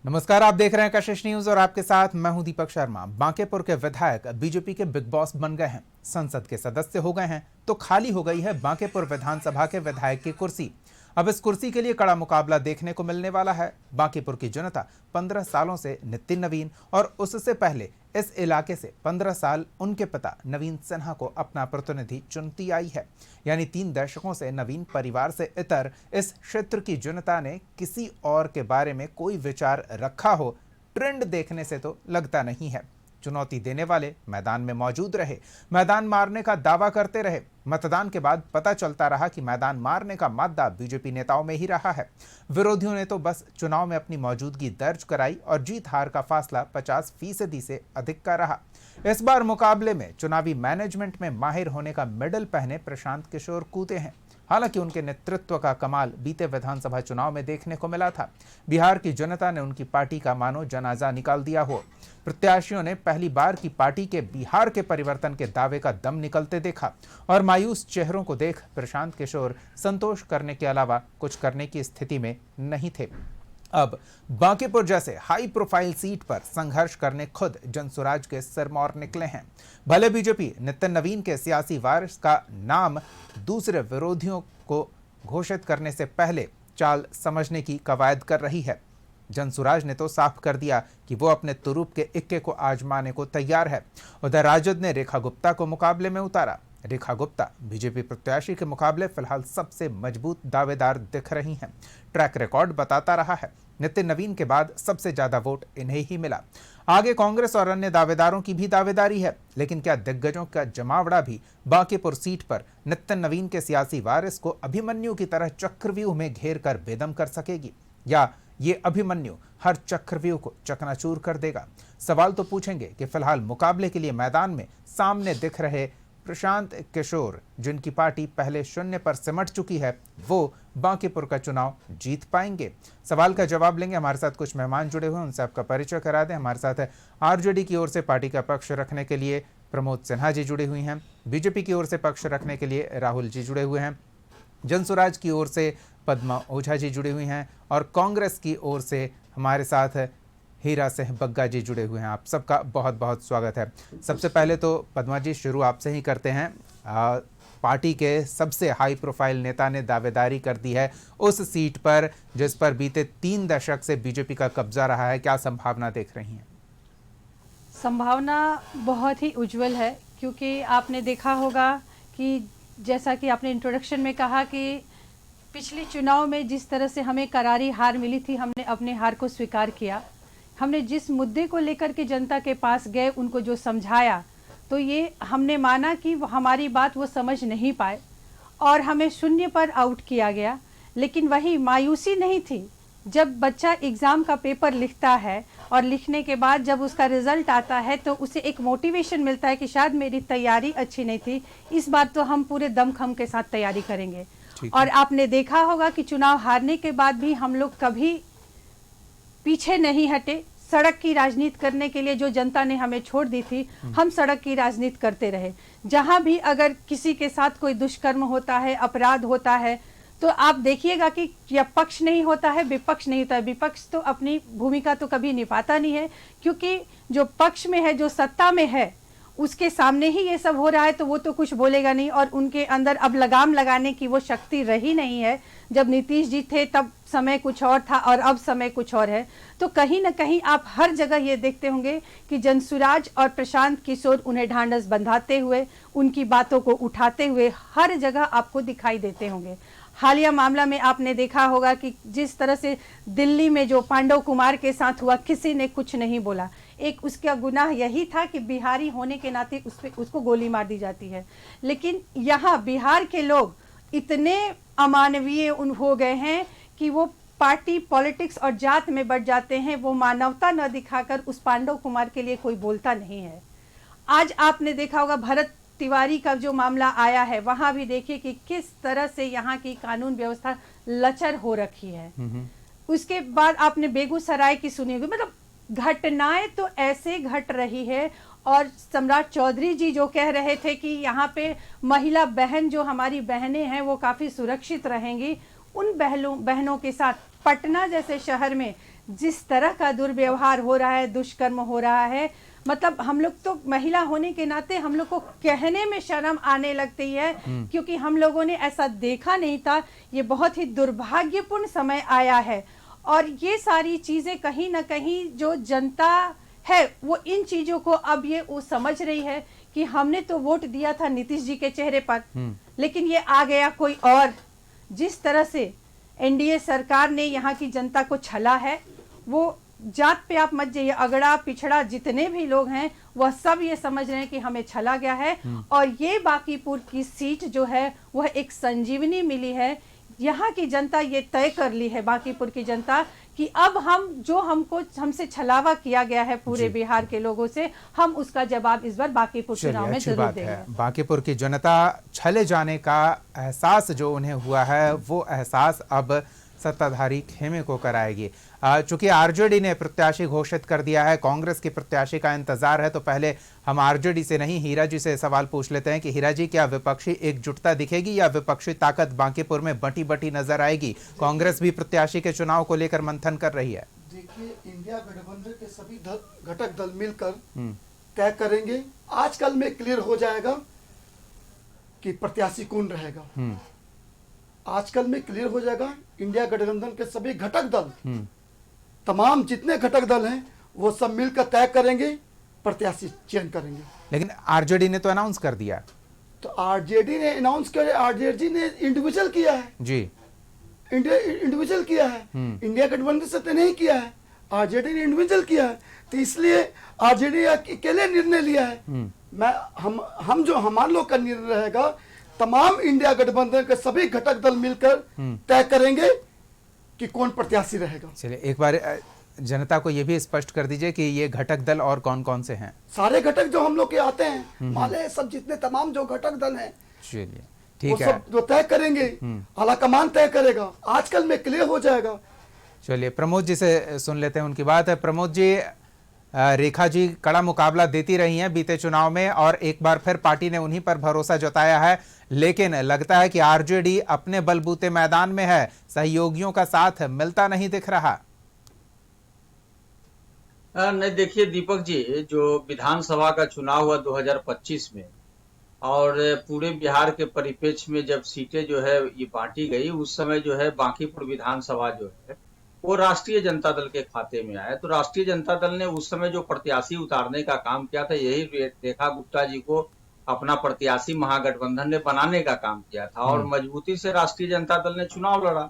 नमस्कार, आप देख रहे हैं कशिश न्यूज और आपके साथ मैं हूं दीपक शर्मा। बांकेपुर के विधायक बीजेपी के बिग बॉस बन गए हैं, संसद के सदस्य हो गए हैं, तो खाली हो गई है बांकेपुर विधानसभा के विधायक की कुर्सी। अब इस कुर्सी के लिए कड़ा मुकाबला देखने को मिलने वाला है। बांकेपुर की जनता 15 सालों से नितिन नवीन और उससे पहले इस इलाके से 15 साल उनके पिता नवीन सिन्हा को अपना प्रतिनिधि चुनती आई है। यानी 3 दशकों से नवीन परिवार से इतर इस क्षेत्र की जनता ने किसी और के बारे में कोई विचार रखा हो, ट्रेंड देखने से तो लगता नहीं है। चुनौती देने वाले मैदान में मौजूद रहे, मैदान मारने का दावा करते रहे। मतदान के बाद पता चलता रहा कि मैदान मारने का मादा बीजेपी नेताओं में ही रहा है। विरोधियों ने तो बस चुनाव में अपनी मौजूदगी दर्ज कराई और जीत हार का फासला 50% से अधिक का रहा। इस बार मुकाबले में चुनावी मैनेजमेंट में माहिर होने का मेडल पहने प्रशांत किशोर कूदे हैं। हालांकि उनके नेतृत्व का कमाल बीते विधानसभा चुनाव में देखने को मिला था। बिहार की जनता ने उनकी पार्टी का मानो जनाजा निकाल दिया हो। प्रत्याशियों ने पहली बार की पार्टी के बिहार के परिवर्तन के दावे का दम निकलते देखा और मायूस चेहरों को देख प्रशांत किशोर संतोष करने के अलावा कुछ करने की स्थिति में नहीं थे। अब बांकेपुर जैसे हाई प्रोफाइल सीट पर संघर्ष करने खुद जनसुराज के सिरमौर निकले हैं। भले बीजेपी नितिन नवीन के सियासी वारिस का नाम दूसरे विरोधियों को घोषित करने से पहले चाल समझने की कवायद कर रही है। जनसुराज ने तो साफ कर दिया कि वो अपने तुरूप के इक्के को आजमाने को तैयार है। उधर राजद ने रेखा गुप्ता को मुकाबले में उतारा। रेखा गुप्ता बीजेपी प्रत्याशी के मुकाबले फिलहाल सबसे मजबूत दावेदार दिख रही हैं। ट्रैक रिकॉर्ड बताता रहा है, नितिन नवीन के बाद सबसे ज्यादा वोट इन्हें ही मिला। आगे कांग्रेस और अन्य दावेदारों की भी दावेदारी है, लेकिन क्या दिग्गजों का जमावड़ा भी बांकेपुर सीट पर नितिन नवीन के सियासी वारिस को अभिमन्यु की तरह चक्रव्यूह में घेर कर बेदम कर सकेगी, या ये अभिमन्यु हर चक्रव्यूह को चकनाचूर कर देगा? सवाल तो पूछेंगे कि फिलहाल मुकाबले के लिए मैदान में सामने दिख रहे प्रशांत किशोर, जिनकी पार्टी पहले शून्य पर सिमट चुकी है, वो बांकेपुर का चुनाव जीत पाएंगे? सवाल का जवाब लेंगे। हमारे साथ कुछ मेहमान जुड़े हुए हैं, उनसे आपका परिचय करा दें। हमारे साथ आरजेडी की ओर से पार्टी का पक्ष रखने के लिए प्रमोद सिन्हा जी जुड़े हुए हैं, बीजेपी की ओर से पक्ष रखने के लिए राहुल जी जुड़े हुए हैं, जनसुराज की ओर से पद्मा ओझा जी जुड़े हुए हैं और कांग्रेस की ओर से हमारे साथ हीरा सिंह बग्गा जी जुड़े हुए हैं। आप सबका बहुत बहुत स्वागत है। सबसे पहले तो पद्मा जी, शुरू आपसे ही करते हैं। पार्टी के सबसे हाई प्रोफाइल नेता ने दावेदारी कर दी है उस सीट पर जिस पर बीते 3 दशक से बीजेपी का कब्जा रहा है। क्या संभावना देख रही हैं? संभावना बहुत ही उज्जवल है, क्योंकि आपने देखा होगा कि जैसा कि आपने इंट्रोडक्शन में कहा कि पिछले चुनाव में जिस तरह से हमें करारी हार मिली थी, हमने अपने हार को स्वीकार किया। हमने जिस मुद्दे को लेकर के जनता के पास गए, उनको जो समझाया, तो ये हमने माना कि हमारी बात वो समझ नहीं पाए और हमें शून्य पर आउट किया गया। लेकिन वही मायूसी नहीं थी। जब बच्चा एग्ज़ाम का पेपर लिखता है और लिखने के बाद जब उसका रिज़ल्ट आता है तो उसे एक मोटिवेशन मिलता है कि शायद मेरी तैयारी अच्छी नहीं थी, इस बार तो हम पूरे दमखम के साथ तैयारी करेंगे। और आपने देखा होगा कि चुनाव हारने के बाद भी हम लोग कभी पीछे नहीं हटे। सड़क की राजनीति करने के लिए जो जनता ने हमें छोड़ दी थी, हम सड़क की राजनीति करते रहे। जहां भी अगर किसी के साथ कोई दुष्कर्म होता है, अपराध होता है, तो आप देखिएगा कि या पक्ष नहीं होता है, विपक्ष नहीं होता है। विपक्ष तो अपनी भूमिका तो कभी निभाता नहीं है, क्योंकि जो पक्ष में है, जो सत्ता में है, उसके सामने ही ये सब हो रहा है, तो वो तो कुछ बोलेगा नहीं। और उनके अंदर अब लगाम लगाने की वो शक्ति रही नहीं है। जब नीतीश जी थे तब समय कुछ और था और अब समय कुछ और है। तो कहीं ना कहीं आप हर जगह ये देखते होंगे कि जनसुराज और प्रशांत किशोर उन्हें ढांढस बंधाते हुए, उनकी बातों को उठाते हुए हर जगह आपको दिखाई देते होंगे। हालिया मामला में आपने देखा होगा कि जिस तरह से दिल्ली में जो पांडव कुमार के साथ हुआ, किसी ने कुछ नहीं बोला। एक उसका गुनाह यही था कि बिहारी होने के नाते उसको गोली मार दी जाती है। लेकिन यहाँ बिहार के लोग इतने अमानवीय हो गए हैं कि वो पार्टी पॉलिटिक्स और जात में बढ़ जाते हैं। वो मानवता न दिखाकर उस पांडव कुमार के लिए कोई बोलता नहीं है। आज आपने देखा होगा भरत तिवारी का जो मामला आया है, वहां भी देखिए कि किस तरह से यहाँ की कानून व्यवस्था लचर हो रखी है। उसके बाद आपने बेगूसराय की सुनी होगी। मतलब घटनाएं तो ऐसे घट रही है। और सम्राट चौधरी जी जो कह रहे थे कि यहाँ पे महिला बहन, जो हमारी बहनें हैं, वो काफ़ी सुरक्षित रहेंगी, उन बहनों के साथ पटना जैसे शहर में जिस तरह का दुर्व्यवहार हो रहा है, दुष्कर्म हो रहा है, मतलब हम लोग तो महिला होने के नाते हम लोग को कहने में शर्म आने लगती है, क्योंकि हम लोगों ने ऐसा देखा नहीं था। ये बहुत ही दुर्भाग्यपूर्ण समय आया है और ये सारी चीज़ें कहीं ना कहीं जो जनता है वो इन चीज़ों को अब ये वो समझ रही है कि हमने तो वोट दिया था नीतीश जी के चेहरे पर, लेकिन ये आ गया कोई और। जिस तरह से एनडीए सरकार ने यहाँ की जनता को छला है, वो जात पे आप मत जाइए, अगड़ा पिछड़ा जितने भी लोग हैं वह सब ये समझ रहे हैं कि हमें छला गया है। और ये बांकीपुर की सीट जो है वह एक संजीवनी मिली है। यहाँ की जनता ये तय कर ली है, बांकीपुर की जनता, कि अब हम जो हमसे छलावा किया गया है पूरे बिहार के लोगों से, हम उसका जवाब इस बार बांकीपुर चुनाव में जरूर देंगे। बांकीपुर की जनता छले जाने का एहसास जो उन्हें हुआ है वो एहसास अब सत्ताधारी खेमे को कराएगी। चूंकि आरजेडी ने प्रत्याशी घोषित कर दिया है, कांग्रेस की प्रत्याशी का इंतजार है, तो पहले हम आरजेडी से नहीं हीरा जी से सवाल पूछ लेते हैं कि हीरा जी, क्या विपक्षी एकजुटता दिखेगी या विपक्षी ताकत बांकीपुर में बटी बटी नजर आएगी? कांग्रेस भी प्रत्याशी के चुनाव को लेकर मंथन कर रही है। देखिए, इंडिया गठबंधन के सभी घटक दल मिलकर तय करेंगे। आजकल में क्लियर हो जाएगा कि प्रत्याशी कौन रहेगा। आजकल में क्लियर हो जाएगा। इंडिया गठबंधन के सभी घटक दल, तमाम जितने घटक दल हैं वो सब मिलकर तय करेंगे, प्रत्याशी चयन करेंगे। लेकिन आरजेडी ने तो अनाउंस कर दिया। तो आरजेडी ने अनाउंस कर, आरजेडी ने इंडिविजुअल किया है जी, इंडिविजुअल किया है। इंडिया गठबंधन से तो नहीं किया है, आरजेडी ने इंडिविजुअल किया है। तो इसलिए आरजेडी अकेले निर्णय लिया है। हम जो हमारे लोग का निर्णय रहेगा, तमाम इंडिया गठबंधन के सभी घटक दल मिलकर तय करेंगे कि कौन प्रत्याशी रहेगा। चलिए, एक बार जनता को यह भी स्पष्ट कर दीजिए कि ये घटक दल और कौन कौन से हैं। सारे घटक जो हम लोग के आते हैं, माले सब जितने तमाम जो घटक दल हैं, चलिए वो ठीक है, सब जो तय करेंगे, आलाकमान तय करेगा। आजकल में क्लियर हो जाएगा। चलिए प्रमोद जी से सुन लेते हैं उनकी बात। प्रमोद जी, रेखा जी कड़ा मुकाबला देती रही हैं बीते चुनाव में और एक बार फिर पार्टी ने उन्हीं पर भरोसा जताया है, लेकिन लगता है कि आरजेडी अपने बलबूते मैदान में है, सहयोगियों का साथ मिलता नहीं दिख रहा। नहीं, देखिए दीपक जी, जो विधानसभा का चुनाव हुआ 2025 में और पूरे बिहार के परिप्रेक्ष्य में जब सीटें जो है ये बांटी गई, उस समय जो है बांकीपुर विधानसभा जो है वो राष्ट्रीय जनता दल के खाते में आया। तो राष्ट्रीय जनता दल ने उस समय जो प्रत्याशी उतारने का काम किया था, यही रेखा गुप्ता जी को अपना प्रत्याशी महागठबंधन ने बनाने का काम किया था और मजबूती से राष्ट्रीय जनता दल ने चुनाव लड़ा।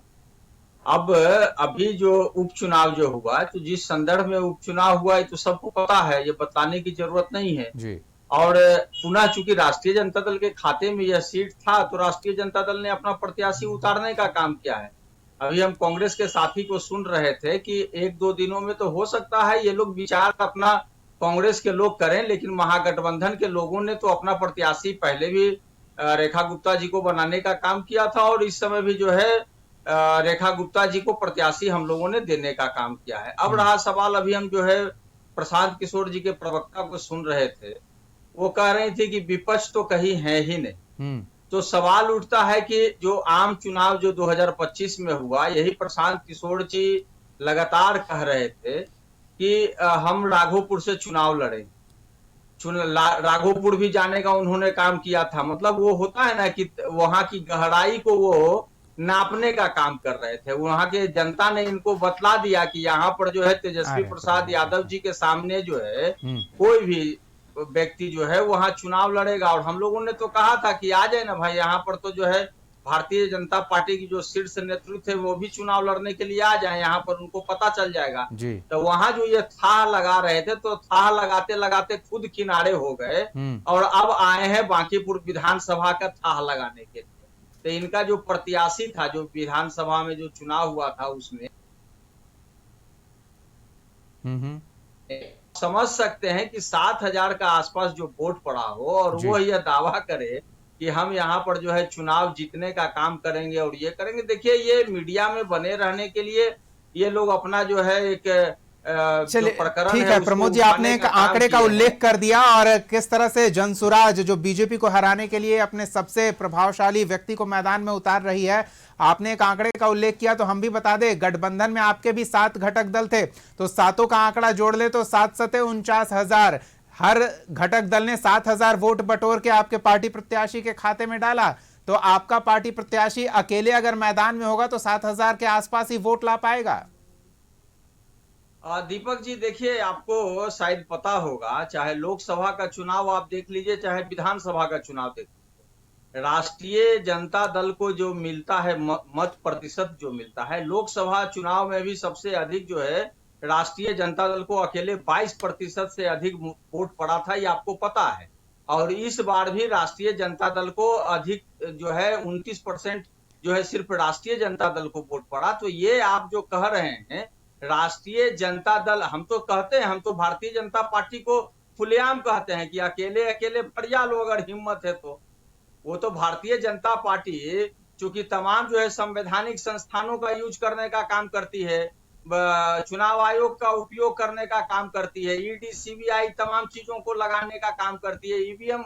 अब अभी जो उपचुनाव जो हुआ, तो जिस संदर्भ में उपचुनाव हुआ है तो सबको पता है, ये बताने की जरूरत नहीं है जी। और पुनः चूंकि राष्ट्रीय जनता दल के खाते में यह सीट था, तो राष्ट्रीय जनता दल ने अपना प्रत्याशी उतारने का काम किया है। अभी हम कांग्रेस के साथी को सुन रहे थे कि एक दो दिनों में तो हो सकता है ये लोग विचार अपना कांग्रेस के लोग करें, लेकिन महागठबंधन के लोगों ने तो अपना प्रत्याशी पहले भी रेखा गुप्ता जी को बनाने का काम किया था और इस समय भी जो है रेखा गुप्ता जी को प्रत्याशी हम लोगों ने देने का काम किया है। अब रहा सवाल, अभी हम जो है प्रशांत किशोर जी के प्रवक्ता को सुन रहे थे, वो कह रही थी कि विपक्ष तो कहीं है ही नहीं। तो सवाल उठता है कि जो आम चुनाव जो 2025 में हुआ, यही प्रशांत किशोर जी लगातार कह रहे थे कि हम राघोपुर से चुनाव लड़ेंगे। राघोपुर भी जाने का उन्होंने काम किया था। मतलब वो होता है ना कि वहां की गहराई को वो नापने का काम कर रहे थे। वहां के जनता ने इनको बतला दिया कि यहाँ पर जो है तेजस्वी प्रसाद यादव जी के सामने जो है कोई भी व्यक्ति जो है वहां चुनाव लड़ेगा। और हम लोगों ने तो कहा था कि आ जाए ना भाई, यहाँ पर तो जो है भारतीय जनता पार्टी की जो शीर्ष नेतृत्व है वो भी चुनाव लड़ने के लिए आ जाए, यहाँ पर उनको पता चल जाएगा। तो वहां जो ये थाह लगा रहे थे, तो थाह लगाते लगाते खुद किनारे हो गए और अब आए हैं बांकीपुर विधानसभा का थाह लगाने के लिए। तो इनका जो प्रत्याशी था, जो विधानसभा में जो चुनाव हुआ था, उसमें समझ सकते हैं कि 7,000 का आसपास जो वोट पड़ा हो और वो यह दावा करे कि हम यहाँ पर जो है चुनाव जीतने का काम करेंगे और ये करेंगे। देखिए, ये मीडिया में बने रहने के लिए ये लोग अपना जो है एक चलिए प्रकरण ठीक है उसको प्रमोद जी, उठाने आपने एक का काम आंकड़े का किए उल्लेख हैं। कर दिया और किस तरह से जनसुराज जो बीजेपी को हराने के लिए अपने सबसे प्रभावशाली व्यक्ति को मैदान में उतार रही है, आपने एक आंकड़े का उल्लेख किया तो हम भी बता दें, गठबंधन में आपके भी 7 घटक दल थे, तो सातों का आंकड़ा जोड़ ले तो 7 सते 49,000, हर घटक दल ने 7,000 वोट बटोर के आपके पार्टी प्रत्याशी के खाते में डाला। तो आपका पार्टी प्रत्याशी अकेले अगर मैदान में होगा तो 7,000 के आसपास ही वोट ला पाएगा। दीपक जी देखिए, आपको शायद पता होगा, चाहे लोकसभा का चुनाव आप देख लीजिए, चाहे विधानसभा का चुनाव देख लीजिए, राष्ट्रीय जनता दल को जो मिलता है मत प्रतिशत जो मिलता है, लोकसभा चुनाव में भी सबसे अधिक जो है राष्ट्रीय जनता दल को अकेले 22% से अधिक वोट पड़ा था, ये आपको पता है। और इस बार भी राष्ट्रीय जनता दल को अधिक जो है 29% जो है सिर्फ राष्ट्रीय जनता दल को वोट पड़ा। तो ये आप जो कह रहे हैं राष्ट्रीय जनता दल, हम तो कहते हैं, हम तो भारतीय जनता पार्टी को खुलेआम कहते हैं कि अकेले अकेले बढ़िया लो अगर हिम्मत है तो। वो तो भारतीय जनता पार्टी चूंकि तमाम जो है संवैधानिक संस्थानों का यूज करने का काम करती है, चुनाव आयोग का उपयोग करने का काम करती है, ईडी सीबीआई तमाम चीजों को लगाने का काम करती है, ईवीएम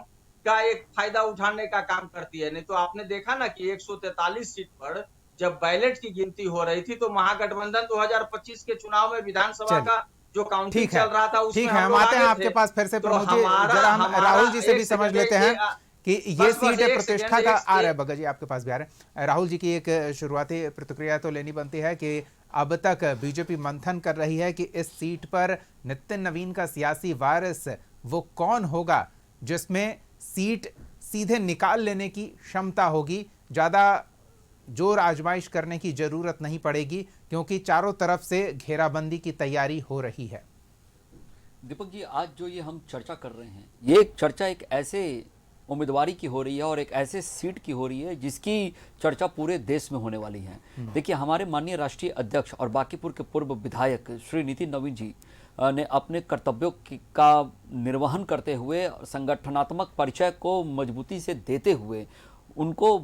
का एक फायदा उठाने का काम करती है। नहीं तो आपने देखा ना कि 143 सीट पर जब बैलेट की गिनती हो रही थी तो महागठबंधन 2025 के चुनाव में विधानसभा का जो काउंटिंग ठीक है, चल रहा था उसमें ठीक है, हम आते हैं आपके पास फिर से प्रमोद जी, जरा हम राहुल जी से भी समझ लेते हैं कि ये सीट प्रतिष्ठा का। आ रहा है भगत जी, आपके पास भी आ रहे हैं। राहुल जी की एक शुरुआती प्रतिक्रिया तो लेनी बनती है कि अब तक बीजेपी मंथन कर रही है कि इस सीट पर नितिन नवीन का सियासी वारिस वो कौन होगा जिसमें सीट सीधे निकाल लेने की क्षमता होगी, ज्यादा जोर आजमाइश करने की जरूरत नहीं पड़ेगी क्योंकि चारों तरफ से घेराबंदी की तैयारी हो रही है। दीपक जी, आज जो ये हम चर्चा कर रहे हैं, ये एक चर्चा एक ऐसे उम्मीदवारी की हो रही है और एक ऐसे सीट की हो रही है जिसकी चर्चा पूरे देश में होने वाली है। देखिए, हमारे माननीय राष्ट्रीय अध्यक्ष और बांकीपुर के पूर्व विधायक श्री नितिन नवीन जी ने अपने कर्तव्यों का निर्वहन करते हुए, संगठनात्मक परिचय को मजबूती से देते हुए, उनको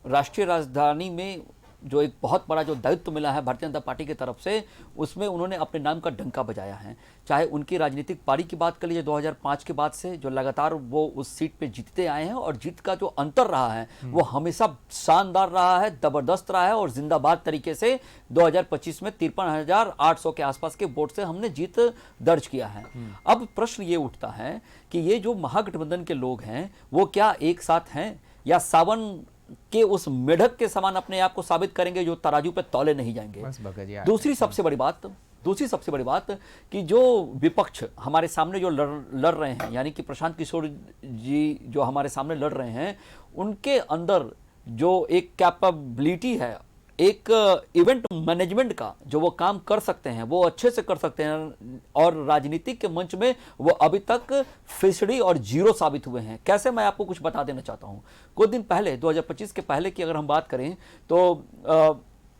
राष्ट्रीय राजधानी में जो एक बहुत बड़ा जो दायित्व मिला है भारतीय जनता पार्टी की तरफ से, उसमें उन्होंने अपने नाम का डंका बजाया है। चाहे उनकी राजनीतिक पारी की बात कर लीजिए 2005 के बाद से जो लगातार वो उस सीट पे जीतते आए हैं, और जीत का जो अंतर रहा है वो हमेशा शानदार रहा है, जबरदस्त रहा है, और जिंदाबाद तरीके से 2025 में 53,800 के आसपास के वोट से हमने जीत दर्ज किया है। अब प्रश्न ये उठता है कि ये जो महागठबंधन के लोग हैं वो क्या एक साथ हैं या सावन के उस मेढक के समान अपने आप को साबित करेंगे जो तराजू पे तौले नहीं जाएंगे। दूसरी सबसे बड़ी बात कि जो विपक्ष हमारे सामने जो लड़ रहे हैं, यानी कि प्रशांत किशोर जी जो हमारे सामने लड़ रहे हैं, उनके अंदर जो एक कैपेबिलिटी है, एक इवेंट मैनेजमेंट का जो वो काम कर सकते हैं, वो अच्छे से कर सकते हैं, और राजनीतिक के मंच में वो अभी तक फिसड़ी और जीरो साबित हुए हैं। कैसे, मैं आपको कुछ बता देना चाहता हूं। कुछ दिन पहले 2025 के पहले की अगर हम बात करें तो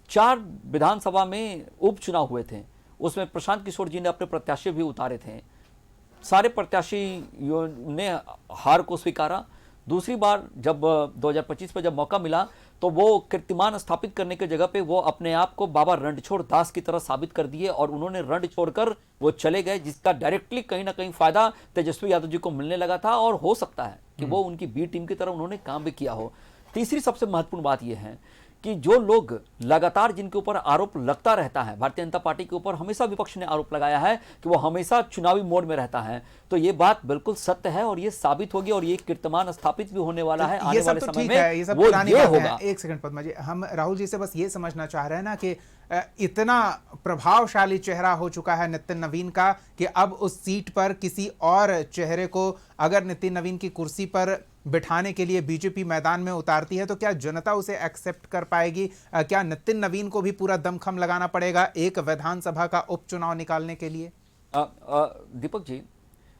4 विधानसभा में उपचुनाव हुए थे, उसमें प्रशांत किशोर जी ने अपने प्रत्याशी भी उतारे थे। सारे प्रत्याशियों ने हार को स्वीकारा। दूसरी बार जब 2025 में जब मौका मिला तो वो कीर्तिमान स्थापित करने की जगह पे वो अपने आप को बाबा रणछोड़ दास की तरह साबित कर दिए, और उन्होंने रण छोड़कर वो चले गए, जिसका डायरेक्टली कहीं ना कहीं फायदा तेजस्वी यादव जी को मिलने लगा था, और हो सकता है कि वो उनकी बी टीम की तरह उन्होंने काम भी किया हो। तीसरी सबसे महत्वपूर्ण बात यह है कि जो लोग लगातार जिनके ऊपर आरोप लगता रहता है, भारतीय जनता पार्टी के ऊपर हमेशा विपक्ष ने आरोप लगाया है कि वो हमेशा चुनावी मोड में रहता है, तो ये बात बिल्कुल सत्य है और ये साबित होगी, और ये कीर्तिमान स्थापित भी होने वाला है आने वाले समय में। ये सब पुरानी बात है। एक सेकंड पद्मा जी, हम राहुल जी से बस ये समझना चाह रहे हैं ना कि इतना प्रभावशाली चेहरा हो चुका है नितिन नवीन का कि अब उस सीट पर किसी और चेहरे को अगर नितिन नवीन की कुर्सी पर बिठाने के लिए बीजेपी मैदान में उतारती है तो क्या जनता उसे एक्सेप्ट कर पाएगी? क्या नितिन नवीन को भी पूरा दमखम लगाना पड़ेगा एक विधानसभा का उपचुनाव निकालने के लिए? दीपक जी,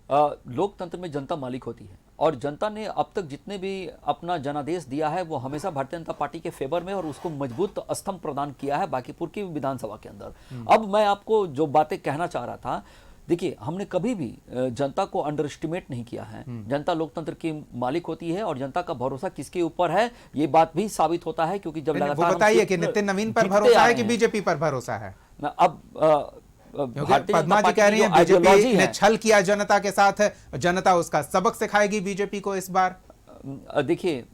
लोकतंत्र में जनता मालिक होती है, और जनता ने अब तक जितने भी अपना जनादेश दिया है वो हमेशा भारतीय जनता पार्टी के फेवर में, और उसको मजबूत स्तंभ प्रदान किया है बांकीपुर की विधानसभा के अंदर। अब मैं आपको जो बातें कहना चाह रहा था, देखिए, हमने कभी भी जनता को अंडर एस्टिमेट नहीं किया है। जनता लोकतंत्र की मालिक होती है, और जनता का भरोसा किसके ऊपर है ये बात भी साबित होता है, क्योंकि जब लगातार बताइए कि नितिन नवीन पर भरोसा है कि बीजेपी पर भरोसा है? अब क्योंकि भारतीय पद्मा जनता जी कह पार्टी रही की हैं जो आइडियोलॉजी बीजेपी ने है, छल किया जनता के साथ, जनता उसका सबक सिखाएगी बीजेपी को इस बार। देखिए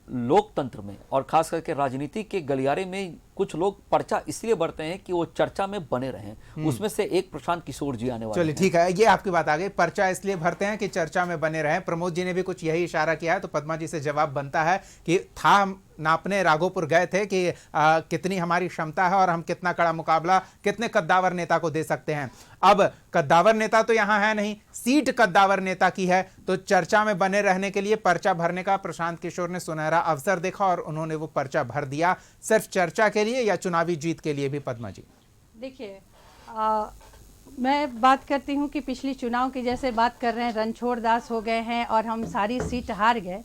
लोकतंत्र में और खास करके राजनीति के गलियारे में कुछ लोग पर्चा इसलिए बढ़ते हैं कि वो चर्चा में बने रहें। उसमें से एक प्रशांत किशोर जी आने वाले चलिए हैं। ठीक है, ये आपकी बात आ गई, पर्चा इसलिए भरते हैं कि चर्चा में बने रहें। प्रमोद जी ने भी कुछ यही इशारा किया है, तो पद्मा जी से जवाब बनता है कि था नापने राघोपुर गए थे कि कितनी हमारी क्षमता है और हम कितना कड़ा मुकाबला कितने कद्दावर नेता को दे सकते हैं। अब कद्दावर नेता तो यहां है नहीं, सीट कद्दावर नेता की है, तो चर्चा में बने रहने के लिए पर्चा भरने का प्रशांत किशोर ने सुनहरा अवसर देखा और उन्होंने वो पर्चा भर दिया। सिर्फ चर्चा के लिए या चुनावी जीत के लिए भी? पद्मा जी देखिए, मैं बात करती हूँ कि पिछली चुनाव की जैसे बात कर रहे हैं, रणछोड़ दास हो गए हैं और हम सारी सीट हार गए।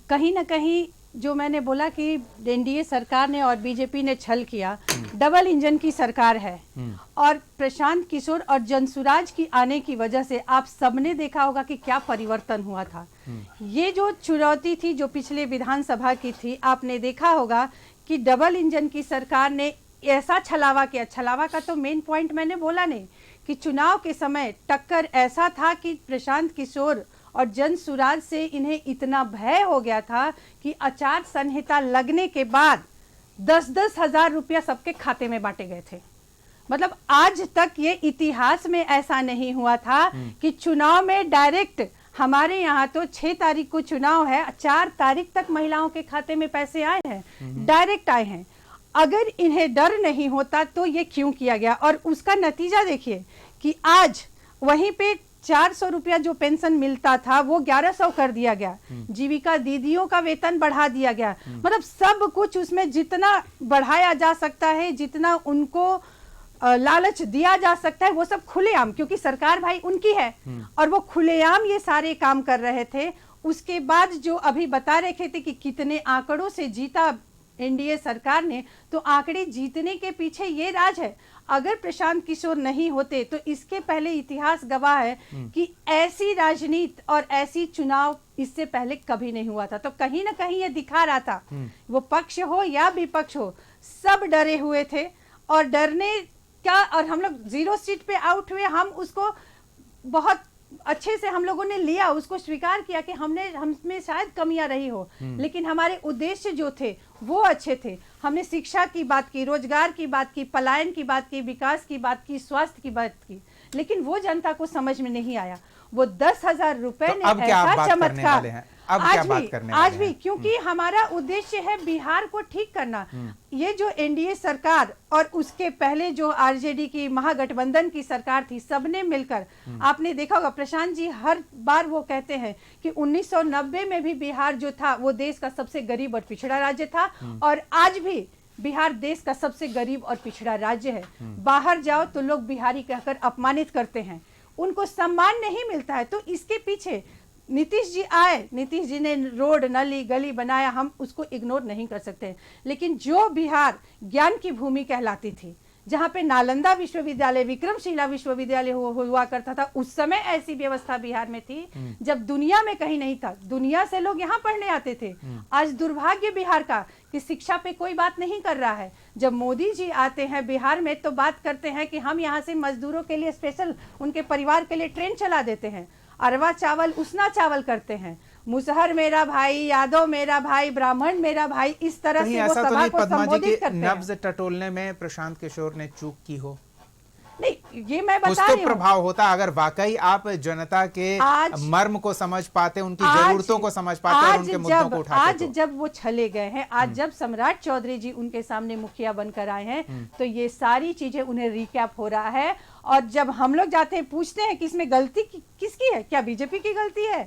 कहीं ना कहीं जो मैंने बोला कि एनडीए सरकार ने और बीजेपी ने छल किया, डबल इंजन की सरकार है और प्रशांत किशोर और जनसुराज की आने की वजह से आप सबने देखा होगा कि क्या परिवर्तन हुआ था। ये जो चुनौती थी जो पिछले विधानसभा की थी, आपने देखा होगा कि डबल इंजन की सरकार ने ऐसा छलावा किया। छलावा का तो मेन पॉइंट मैंने बोला नहीं कि चुनाव के समय टक्कर ऐसा था कि प्रशांत किशोर और जनसुराज से इन्हें इतना भय हो गया था कि आचार संहिता लगने के बाद 10-10 हजार रुपया सबके खाते में बांटे गए थे। मतलब आज तक ये इतिहास में ऐसा नहीं हुआ था कि चुनाव में डायरेक्ट, हमारे यहाँ तो 6 तारीख को चुनाव है, 4 तारीख तक महिलाओं के खाते में पैसे आए हैं, डायरेक्ट आए हैं। अगर इन्हें डर नहीं होता तो ये क्यों किया गया? और उसका नतीजा देखिए कि आज वहीं पे 400 रुपया जो पेंशन मिलता था वो 1100 कर दिया गया, जीविका दीदियों का वेतन बढ़ा दिया गया। मतलब सब कुछ उसमें जितना बढ़ाया जा सकता है, जितना उनको लालच दिया जा सकता है, वो सब खुलेआम, क्योंकि सरकार भाई उनकी है और वो खुलेआम ये सारे काम कर रहे थे। उसके बाद जो अभी बता रहे थे कि कितने आंकड़ों से जीता एनडीए सरकार ने, तो आंकड़े जीतने के पीछे ये राज है। अगर प्रशांत किशोर नहीं होते तो इसके पहले इतिहास गवाह है कि ऐसी राजनीति और ऐसी चुनाव इससे पहले कभी नहीं हुआ था। तो कहीं ना कहीं ये दिखा रहा था, वो पक्ष हो या विपक्ष हो, सब डरे हुए थे और डरने क्या, और हम लोग 0 सीट पे आउट हुए। हम उसको बहुत अच्छे से हम लोगों ने लिया, उसको स्वीकार किया कि हमें शायद कमियां रही हो, लेकिन हमारे उद्देश्य जो थे वो अच्छे थे। हमने शिक्षा की बात की, रोजगार की बात की, पलायन की बात की, विकास की बात की, स्वास्थ्य की बात की, लेकिन वो जनता को समझ में नहीं आया। वो 10,000 रुपए तो ने अब क्या ऐसा बात करने वाले चमत्कार हैं? अब क्या बात करने वाले आज भी हैं? क्योंकि हमारा उद्देश्य है बिहार को ठीक करना। ये जो एनडीए सरकार और उसके पहले जो आरजेडी की महागठबंधन की सरकार थी, सबने मिलकर, आपने देखा होगा प्रशांत जी हर बार वो कहते हैं कि 1990 में भी बिहार जो था वो देश का सबसे गरीब और पिछड़ा राज्य था और आज भी बिहार देश का सबसे गरीब और पिछड़ा राज्य है। बाहर जाओ तो लोग बिहारी कहकर अपमानित करते हैं, उनको सम्मान नहीं मिलता है। तो इसके पीछे नीतीश जी आए, नीतीश जी ने रोड नली गली बनाया, हम उसको इग्नोर नहीं कर सकते। लेकिन जो बिहार ज्ञान की भूमि कहलाती थी, जहाँ पे नालंदा विश्वविद्यालय, विक्रमशिला विश्वविद्यालय हुआ करता था, उस समय ऐसी व्यवस्था बिहार में थी जब दुनिया में कहीं नहीं था। दुनिया से लोग यहाँ पढ़ने आते थे। आज दुर्भाग्य बिहार का कि शिक्षा पे कोई बात नहीं कर रहा है। जब मोदी जी आते हैं बिहार में तो बात करते हैं कि हम यहाँ से मजदूरों के लिए स्पेशल उनके परिवार के लिए ट्रेन चला देते हैं, अरवा चावल उसना चावल करते हैं, मुसहर मेरा भाई, यादव मेरा भाई, ब्राह्मण मेरा भाई, इस तरह कहीं से वो ऐसा तो सभा नहीं को पद्मा जी संबोधित की करते हैं। नब्ज टटोलने में प्रशांत किशोर ने चूक की हो? नहीं, ये मैं कुछ बता तो रही हूँ। प्रभाव होता अगर वाकई आप जनता के आज- मर्म को समझ पाते, उनकी आज- जरूरतों को समझ पाते और उनके मुद्दों को उठाते। आज जब वो छले गए हैं, आज जब सम्राट चौधरी जी उनके सामने मुखिया बनकर आए हैं, तो ये सारी चीजें उन्हें रिकैप हो रहा है। और जब हम लोग जाते हैं पूछते हैं कि इसमें गलती किसकी है, क्या बीजेपी की गलती है,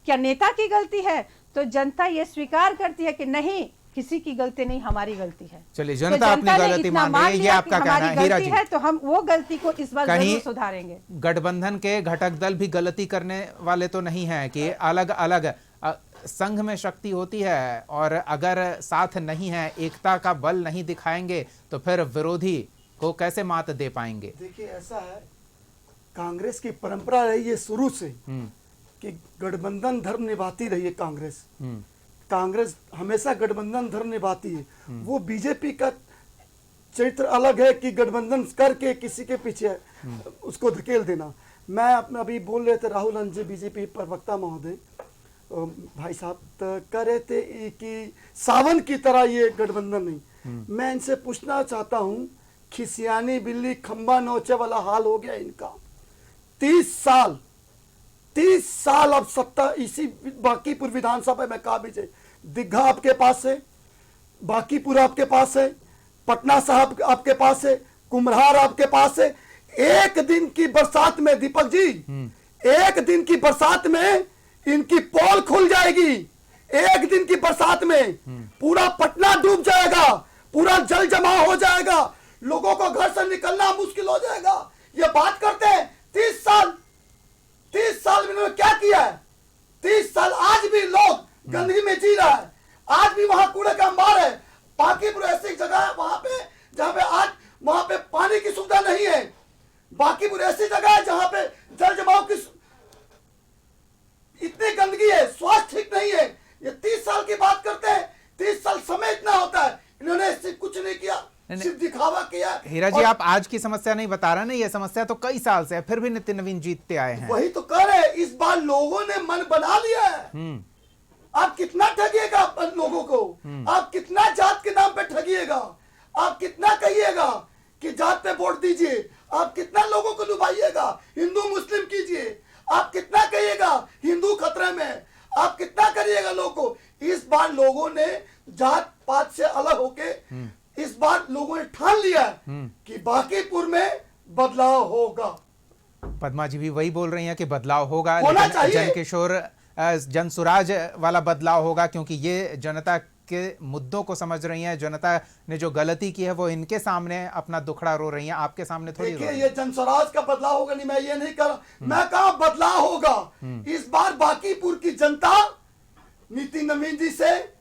क्या नेता की गलती है, तो जनता ये स्वीकार करती है कि नहीं, किसी की गलती नहीं, हमारी गलती है। चलिए, तो जनता अपनी ने गलती इतना मान रही है, ये लिया आपका कि कहना हमारी है। हीरा गलती जी, है, तो हम वो गलती को इस बार कहीं जरूर सुधारेंगे। गठबंधन के घटक दल भी गलती करने वाले तो नहीं है कि अलग अलग संघ में शक्ति होती है और अगर साथ नहीं है, एकता का बल नहीं दिखाएंगे तो फिर विरोधी को कैसे मात दे पाएंगे? देखिए ऐसा है, कांग्रेस की परंपरा रही है शुरू से कि गठबंधन धर्म निभाती रही है। कांग्रेस हमेशा गठबंधन धर्म निभाती है। वो बीजेपी का चरित्र अलग है कि गठबंधन करके किसी के पीछे उसको धकेल देना। मैं अपना अभी बोल रहे थे राहुल अंजी बीजेपी प्रवक्ता महोदय भाई साहब कह रहे थे कि सावन की तरह ये गठबंधन नहीं। मैं इनसे पूछना चाहता हूं, खिसियानी बिल्ली खंबा नोचे वाला हाल हो गया इनका। 30 साल अब सत्ता इसी बांकीपुर विधानसभा में काबिज है। दिग्घा आपके पास है, बांकीपुर आपके पास है, पटना साहब आपके पास है, कुम्हरार आपके पास है। एक दिन की बरसात में दीपक जी, एक दिन की बरसात में इनकी पोल खुल जाएगी। एक दिन की बरसात में पूरा पटना डूब जाएगा, पूरा जल जमाव हो जाएगा, लोगों को घर से निकलना मुश्किल हो जाएगा। ये बात करते हैं 30 साल में इन्होंने क्या किया है? 30 साल आज भी लोग गंदगी में जी रहा है, आज भी वहां कूड़े का अंबार है। बांकीपुर ऐसी जगह है वहां पे जहां पे आज वहां पे पानी की सुविधा नहीं है। बांकीपुर ऐसी जगह है जहां पे जल जमाव की इतनी गंदगी है, स्वास्थ्य ठीक नहीं है। ये 30 साल की बात करते हैं, 30 साल समय इतना होता है, इन्होंने इससे कुछ नहीं किया, सिर्फ दिखावा किया। हीरा जी, आप आज की समस्या नहीं बता रहे ना, ये समस्या तो कई साल से है, फिर भी नितिन नवीन जीतते आए हैं। वही तो कह रहे हैं, इस बार लोगों ने मन बना लिया है। आप कितना ठगिएगा लोगों को? आप कितना जात के नाम पे ठगिएगा? आप कितना कहिएगा कि जात पे वोट दीजिए? आप कितना लोगों को लुभाइएगा? हिंदू मुस्लिम कीजिए। आप कितना कहिएगा हिंदू खतरे में? आप कितना करिएगा लोगों को? इस बार लोगों ने जात पात से अलग होके इस बार लोगों ने ठान लिया कि बांकीपुर में बदलाव होगा। पद्मा जी भी वही बोल रही हैं कि बदलाव होगा, होना लेकिन चाहिए। जनकिशोर जनसुराज वाला बदलाव होगा, क्योंकि ये जनता के मुद्दों को समझ रही हैं। जनता ने जो गलती की है वो इनके सामने अपना दुखड़ा रो रही हैं, आपके सामने थोड़ी रो देखिए, रही ये जनस्वराज का बदलाव होगा नहीं, मैं ये नहीं कर रहा। मैं कहा बदलाव होगा। इस बार बांकीपुर की जनता नितिन नवीन जी से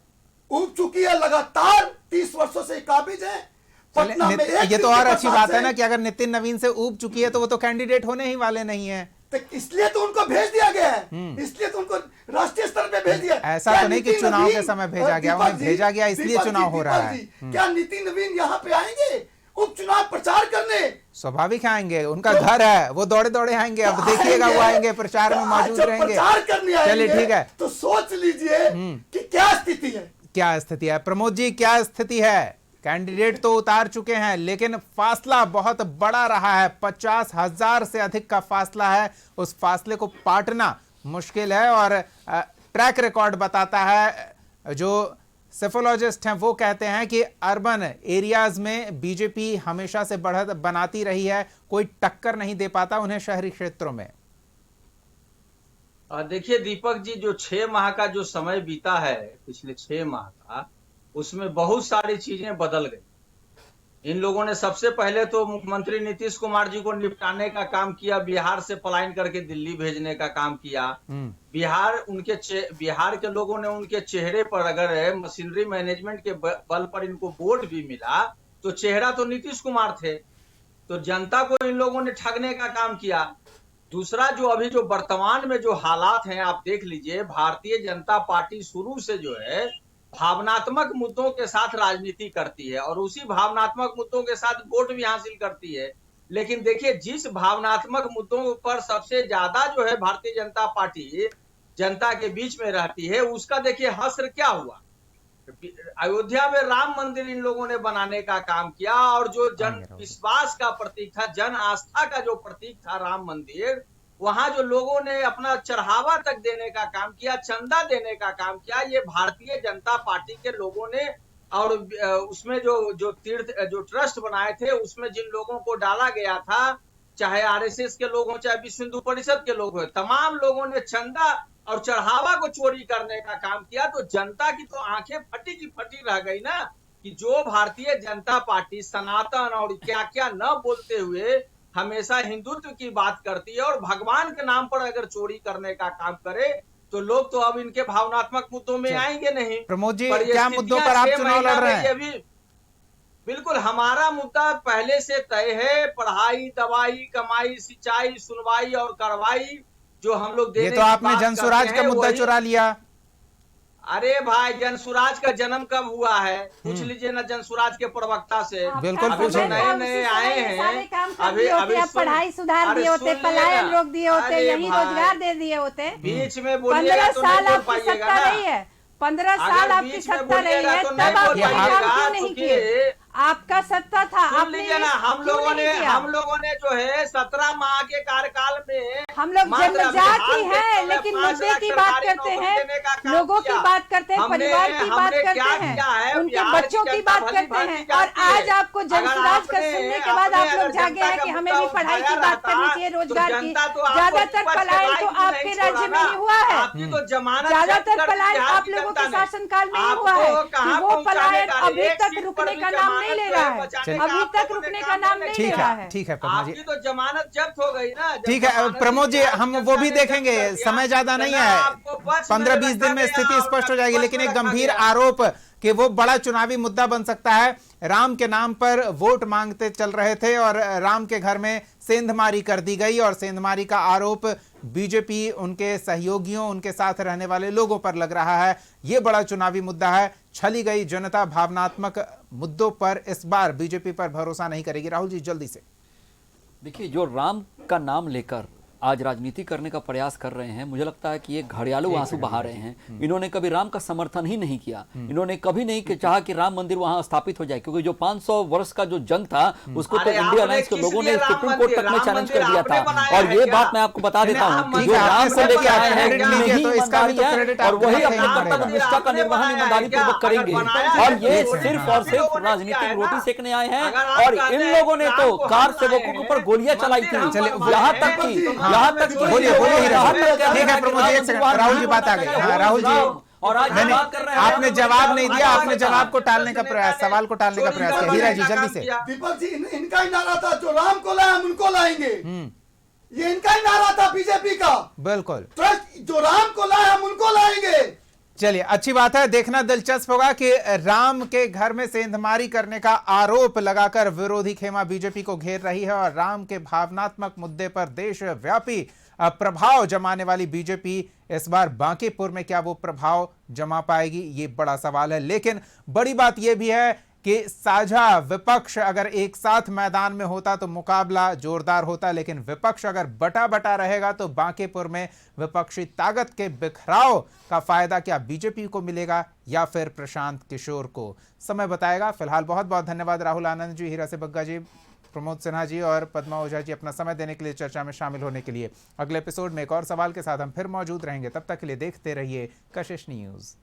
उब चुकी है, लगातार 30 वर्षों से काबिज है। पटना में एक ये तो दिन और के अच्छी बरसात बात है से- ना कि अगर नितिन नवीन से ऊब चुकी है तो वो तो कैंडिडेट होने ही वाले नहीं है। तो इसलिए तो उनको भेज दिया गया है, इसलिए तो उनको राष्ट्रीय स्तर पे भेज दिया। ऐसा क्या तो नहीं कि नितिन चुनाव नवीन- के समय भेजा गया, दीपक उन्हें जी, भेजा गया इसलिए दीपक जी, चुनाव हो रहा दीपक है। जी, क्या नितिन नवीन यहाँ पे आएंगे उपचुनाव प्रचार करने? स्वाभाविक आएंगे, उनका घर है, वो दौड़े दौड़े आएंगे। अब देखिएगा वो आएंगे, प्रचार में मौजूद जब रहेंगे। प्रचार करने आएंगे, चलिए ठीक है, तो सोच लीजिए कि क्या स्थिति है। क्या स्थिति है प्रमोद जी, क्या स्थिति है? कैंडिडेट तो उतार चुके हैं, लेकिन फासला बहुत बड़ा रहा है। 50,000 से अधिक का फासला है। उस फासले को पाटना मुश्किल है और ट्रैक रिकॉर्ड बताता है, जो सेफोलॉजिस्ट हैं वो कहते हैं कि अर्बन एरियाज में बीजेपी हमेशा से बढ़त बनाती रही है, कोई टक्कर नहीं दे पाता उन्हें शहरी क्षेत्रों में। देखिए दीपक जी, जो 6 माह का जो समय बीता है, पिछले 6 माह का, उसमें बहुत सारी चीजें बदल गई। इन लोगों ने सबसे पहले तो मुख्यमंत्री नीतीश कुमार जी को निपटाने का काम किया, बिहार से पलायन करके दिल्ली भेजने का काम किया। बिहार के लोगों ने उनके चेहरे पर, अगर मशीनरी मैनेजमेंट के बल पर इनको वोट भी मिला, तो चेहरा तो नीतीश कुमार थे। तो जनता को इन लोगों ने ठगने का काम किया। दूसरा, जो अभी जो वर्तमान में जो हालात हैं, आप देख लीजिए, भारतीय जनता पार्टी शुरू से जो है भावनात्मक मुद्दों के साथ राजनीति करती है और उसी भावनात्मक मुद्दों के साथ वोट भी हासिल करती है। लेकिन देखिए, जिस भावनात्मक मुद्दों पर सबसे ज्यादा जो है भारतीय जनता पार्टी जनता के बीच में रहती है, उसका देखिए हश्र क्या हुआ। अयोध्या में राम मंदिर इन लोगों ने बनाने का काम किया और जो जन विश्वास का प्रतीक था, जन आस्था का जो प्रतीक था राम मंदिर, वहां जो लोगों ने अपना चढ़ावा तक देने का काम किया, चंदा देने का काम किया, ये भारतीय जनता पार्टी के लोगों ने। और उसमें जो तीर्थ जो ट्रस्ट बनाए थे, उसमें जिन लोगों को डाला गया था, चाहे आरएसएस के लोग हों, चाहे विश्व हिंदू परिषद के लोग हों, तमाम लोगों ने चंदा और चढ़ावा को चोरी करने का काम किया। तो जनता की तो आंखें फटी की फटी रह गई ना, कि जो भारतीय जनता पार्टी सनातन और क्या क्या न बोलते हुए हमेशा हिंदुत्व की बात करती है और भगवान के नाम पर अगर चोरी करने का काम करे, तो लोग तो अब इनके भावनात्मक मुद्दों में आएंगे नहीं। प्रमोद जी, पर ये क्या मुद्दों पर आप चुनाव लड़ रहे हैं? अभी बिल्कुल हमारा मुद्दा पहले से तय है, पढ़ाई, दवाई, कमाई, सिंचाई, सुनवाई और कार्रवाई जो हम लोग देने ये तो आपने जनसुराज का मुद्दा चुरा लिया। अरे भाई जनसुराज का जन्म कब हुआ है? पूछ लीजिए ना जनसुराज के प्रवक्ता से। बिल्कुल अभी तो पूछेंगे। नए नए आए हैं, अभी अभी आप पढ़ाई सुधार अरे दिए होते, सुन लीजिए पलायन ना। रोक दिए होते, अरे यही भाई, रोजगार दे दिए होते। बीच में बोलिएगा 15 तो साल नहीं बोल आपकी पाइएगा सत्ता ना। रही है, 15 साल अगर आपकी बीच में सत्ता रही बोलिएगा है, तो तब नहीं आप बोल ये काम पाइएगा, क्यों नहीं क्योंकि किए? आपका सत्ता था, सुन आपने लीजिए ना, हम क्यों लोगों नहीं ने किया? जो है 17 माह के कार्यकाल में हम लोग मात्र अभी जन्मजात हाल ही के हैं, समय लेकिन 5 मुद्दे लाख की बात सरकारी करते नौकरी हैं, देने का काम लोगों की किया। बात करते हैं, हमने- परिवार की बात हमने करते क्या हैं, किया है? उनके बिहार बच्चों की जनता बात भली करते भांति हैं। और जानती है। आज आपको अगर जनसुराज का आपने- सुनने के बाद आप आपने लोग अगर जागे जनता हैं का कि हमें मुद्दा भी पढ़ाई की उठाया बात करनी रहता, चाहिए, तो रोजगार की। जनता तो आपको ज्यादातर विपक्ष के पलायन लायक तो भी आपके नहीं राज्य छोड़ा में ही ना। हुआ है। आपकी तो जमानत ज्यादातर जब्त कर दी पलायन बिहार आप की लोगों के जनता ने। शासनकाल में ही आपको हुआ है कि कहाँ वो पहुंचाने पलायन का? अभी एक तक सीट पर रुकने भी का नाम नहीं जमानत ले जो रहा है है, बचाने का अभी आप तक लोगों ने रुकने का काम नाम नहीं नहीं ठीक ले किया। रहा है, है। ठीक है पद्मा जी। आपकी तो जमानत जब्त हो गई ना। जब ठीक है जमानत प्रमोद जी, बिहार की हम जनता वो भी ने देखेंगे, जब्त कर दिया, समय ज्यादा नहीं तो ना है, आपको पक्ष में 15-20 दिन रखा में गया स्थिति और स्पष्ट हो जाएगी। पक्ष लेकिन में एक रखा गंभीर गया। आरोप कि वो बड़ा चुनावी मुद्दा बन सकता है, राम के नाम पर वोट मांगते चल रहे थे और राम के घर में सेंधमारी कर दी गई, और सेंधमारी का आरोप बीजेपी, उनके सहयोगियों, उनके साथ रहने वाले लोगों पर लग रहा है। यह बड़ा चुनावी मुद्दा है। छली गई जनता भावनात्मक मुद्दों पर इस बार बीजेपी पर भरोसा नहीं करेगी। राहुल जी जल्दी से। देखिए, जो राम का नाम लेकर आज राजनीति करने का प्रयास कर रहे हैं, मुझे लगता है कि ये घड़ियालू आंसू बहा रहे हैं। इन्होंने कभी राम का समर्थन ही नहीं किया, इन्होंने कभी नहीं चाहा कि राम मंदिर वहां स्थापित हो जाए, क्योंकि जो 500 वर्ष का जो जंग था उसको तो अरे इंडिया आपने अलायंस के किस लोगों ने लिए राम सुप्रीम कोर्ट तक में मंदिर- चैलेंज राम कर दिया मंदिर आपने था। बनाया और है ये क्या? बात मैं आपको बता देता नहीं, हूँ आप कि जो ठीक है, राम आपने को सब लेकर किया, आए हैं, क्रेडिट लीजिए, इनमें ही तो इसका भी तो ईमानदारी क्रेडिट है और आपको वही देना अपने ही कर्तव्य पड़ेगा। निष्ठा का निर्वहन ईमानदारी पूर्वक करेंगे। और ये सिर्फ और सिर्फ राजनीतिक रोटी सेकने आए हैं। और इन लोगों ने तो कार सेवकों के ऊपर गोलियां चलाई थी, चलिए, यहाँ तक कि बोलिए ठीक है प्रमोद जी, एक सेकंड, राहुल जी बात आ गई। हाँ राहुल जी, और आज नहीं, बात कर रहे हैं, आपने जवाब नहीं दिया, आपने जवाब को टालने का प्रयास, सवाल को टालने का प्रयास किया। हीरा जी जल्दी से। दीपक जी, इनका ही नारा था, जो राम को लाए हम उनको लाएंगे। ये इनका ही नारा था बीजेपी का। बिल्कुल, ट्रस्ट, जो राम को लाए हम उनको लाएंगे। चलिए अच्छी बात है। देखना दिलचस्प होगा कि राम के घर में सेंधमारी करने का आरोप लगाकर विरोधी खेमा बीजेपी को घेर रही है, और राम के भावनात्मक मुद्दे पर देशव्यापी प्रभाव जमाने वाली बीजेपी इस बार बांकीपुर में क्या वो प्रभाव जमा पाएगी, ये बड़ा सवाल है। लेकिन बड़ी बात यह भी है कि साझा विपक्ष अगर एक साथ मैदान में होता तो मुकाबला जोरदार होता, लेकिन विपक्ष अगर बटा बटा रहेगा तो बांकीपुर में विपक्षी ताकत के बिखराव का फायदा क्या बीजेपी को मिलेगा या फिर प्रशांत किशोर को, समय बताएगा। फिलहाल बहुत बहुत धन्यवाद राहुल आनंद जी, हीरा से बग्गा जी, प्रमोद सिन्हा जी और पद्मा ओझा जी अपना समय देने के लिए, चर्चा में शामिल होने के लिए। अगले एपिसोड में एक और सवाल के साथ हम फिर मौजूद रहेंगे। तब तक के लिए देखते रहिए कशिश न्यूज।